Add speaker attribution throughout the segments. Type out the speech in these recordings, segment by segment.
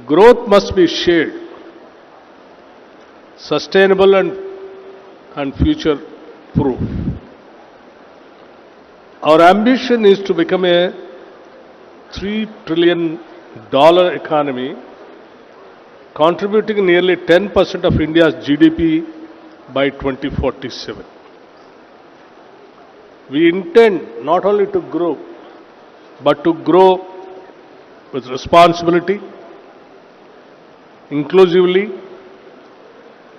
Speaker 1: Growth must be shared, sustainable and future-proof. Our ambition is to become a $3 trillion economy, contributing nearly 10% of India's GDP by 2047. We intend not only to grow, but to grow with responsibility, inclusively,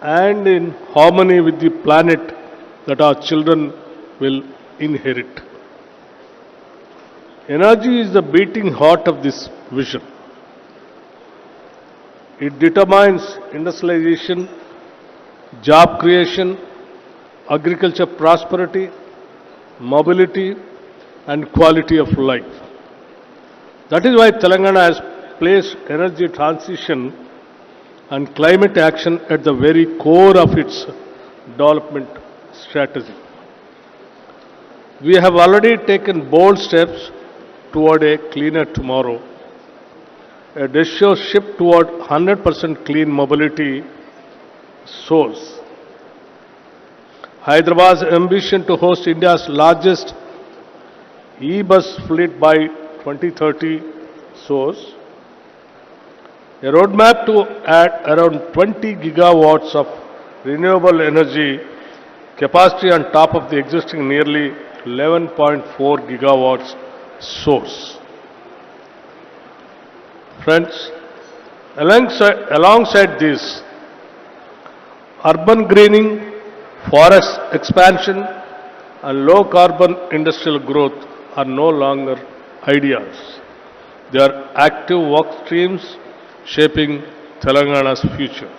Speaker 1: and in harmony with the planet that our children will inherit. Energy is the beating heart of this vision. It determines industrialization, job creation, agriculture prosperity, mobility, and quality of life. That is why Telangana has placed energy transition and climate action at the very core of its development strategy. We have already taken bold steps toward a cleaner tomorrow, a decisive shift toward 100% clean mobility source. Hyderabad's ambition to host India's largest e-bus fleet by 2030 source. A roadmap to add around 20 gigawatts of renewable energy capacity on top of the existing nearly 11.4 gigawatts source. Friends, alongside this, urban greening, forest expansion, and low carbon industrial growth are no longer ideas. They are active work streams shaping Telangana's future.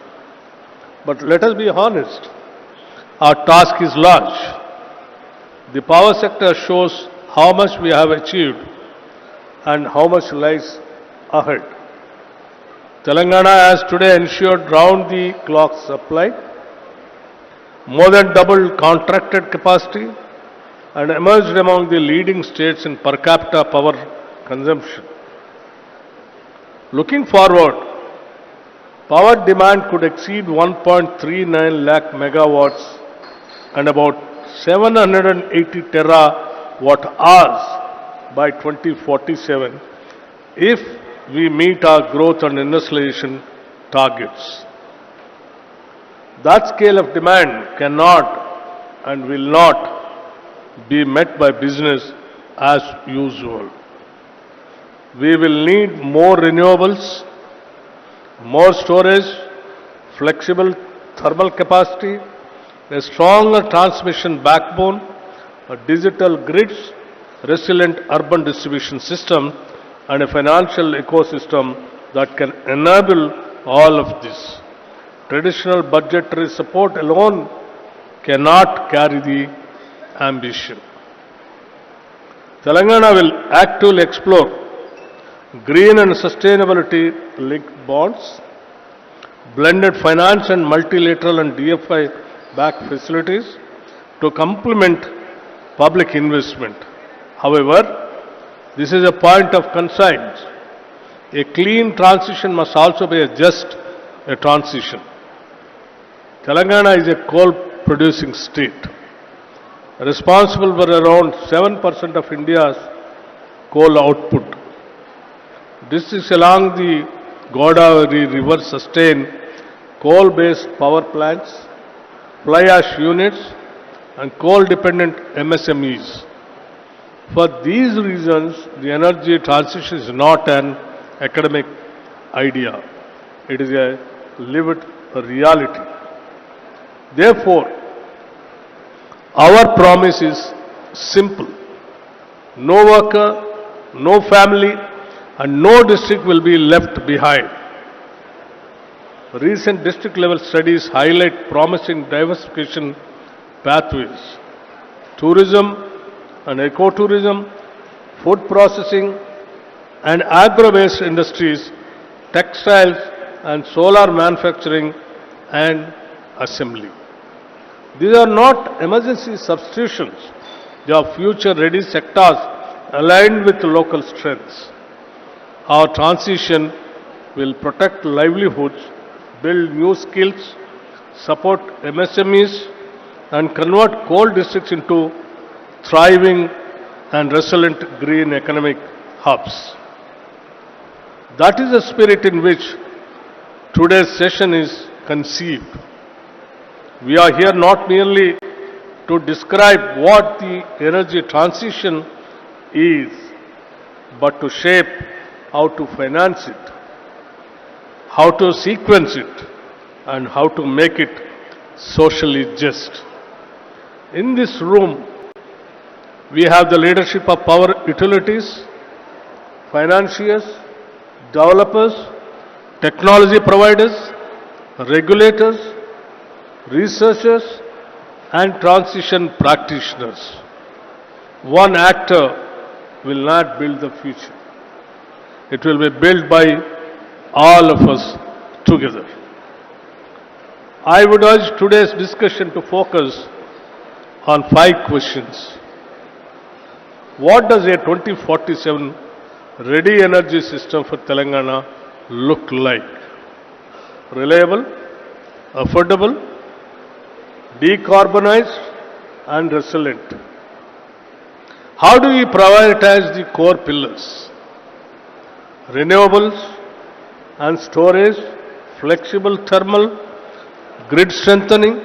Speaker 1: But let us be honest, our task is large. The power sector shows how much we have achieved and how much lies ahead. Telangana has today ensured round-the-clock supply, more than doubled contracted capacity, and emerged among the leading states in per capita power consumption. Looking forward, power demand could exceed 1.39 lakh megawatts and about 780 terawatt hours by 2047 if we meet our growth and industrialization targets. That scale of demand cannot and will not be met by business as usual. We will need more renewables, more storage, flexible thermal capacity, a stronger transmission backbone, a digital grids, resilient urban distribution system, and a financial ecosystem that can enable all of this. Traditional budgetary support alone cannot carry the ambition. Telangana will actively explore green and sustainability linked bonds, blended finance and multilateral and DFI backed facilities to complement public investment. However, this is a point of concern. A clean transition must also be just a transition. Telangana is a coal producing state, responsible for around 7% of India's coal output. Districts along the Godavari River sustain coal-based power plants, fly ash units, and coal-dependent MSMEs. For these reasons, the energy transition is not an academic idea. It is a lived reality. Therefore, our promise is simple. No worker, no family, and no district will be left behind. Recent district level studies highlight promising diversification pathways. Tourism and ecotourism, food processing and agro-based industries, textiles and solar manufacturing and assembly. These are not emergency substitutions. They are future-ready sectors aligned with local strengths. Our transition will protect livelihoods, build new skills, support MSMEs, and convert coal districts into thriving and resilient green economic hubs. That is the spirit in which today's session is conceived. We are here not merely to describe what the energy transition is, but to shape how to finance it, how to sequence it, and how to make it socially just. In this room, we have the leadership of power utilities, financiers, developers, technology providers, regulators, researchers, and transition practitioners. One actor will not build the future. It will be built by all of us together. I would urge today's discussion to focus on 5 questions. What does a 2047 ready energy system for Telangana look like? Reliable, affordable, decarbonized, and resilient. How do we prioritize the core pillars? Renewables and storage, flexible thermal, grid strengthening,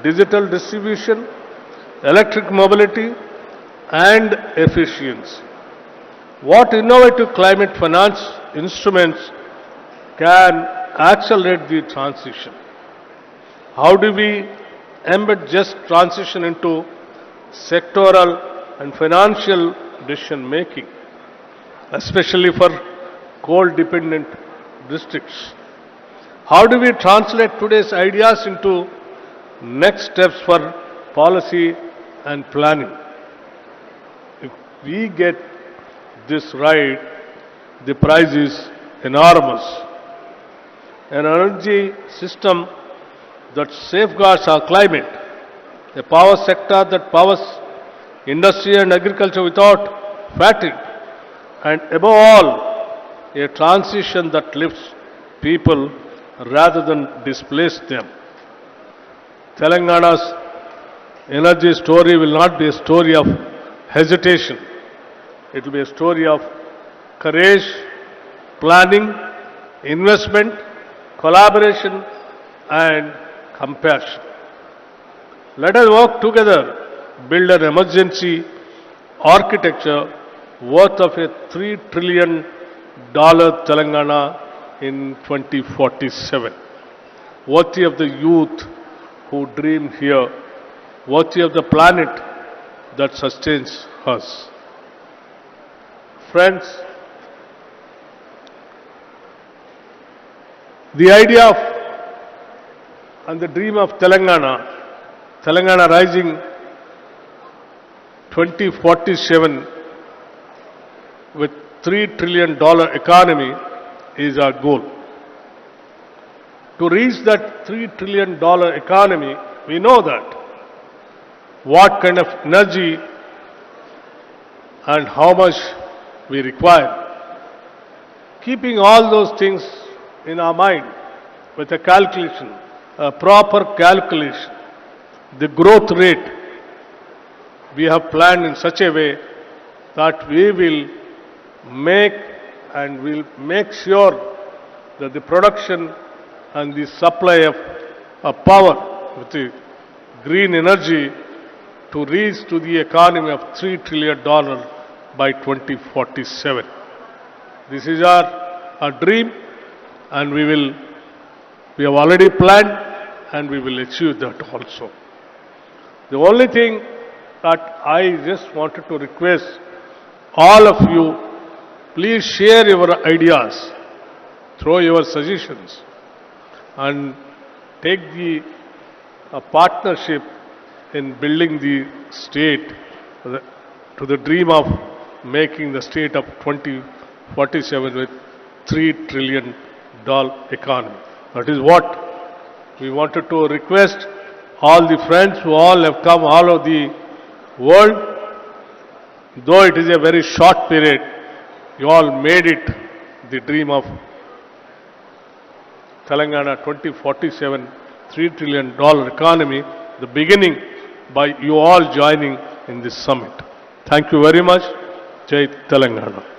Speaker 1: digital distribution, electric mobility, and efficiency. What innovative climate finance instruments can accelerate the transition? How do we embed just transition into sectoral and financial decision making, especially for coal-dependent districts? How do we translate today's ideas into next steps for policy and planning? If we get this right, the prize is enormous. An energy system that safeguards our climate, a power sector that powers industry and agriculture without fatigue, and above all, a transition that lifts people rather than displace them. Telangana's energy story will not be a story of hesitation. It will be a story of courage, planning, investment, collaboration, and compassion. Let us work together, build an emergency architecture worth of a $3 trillion Telangana in 2047, worthy of the youth who dream here, worthy of the planet that sustains us. Friends, the idea of and the dream of Telangana rising 2047 with $3 trillion economy is our goal. To reach that $3 trillion economy, we know that what kind of energy and how much we require. Keeping all those things in our mind with a calculation, a proper calculation, the growth rate we have planned in such a way that we will make sure that the production and the supply of power with the green energy to reach to the economy of $3 trillion by 2047. This is our dream, and we have already planned, and we will achieve that also. The only thing that I just wanted to request all of you, please share your ideas, throw your suggestions, and take the partnership in building the state to the dream of making the state of 2047 with $3 trillion economy. That is what we wanted to request all the friends who all have come all over the world. Though it is a very short period, you all made it the dream of Telangana 2047 $3 trillion economy, the beginning by you all joining in this summit. Thank you very much. Jai Telangana.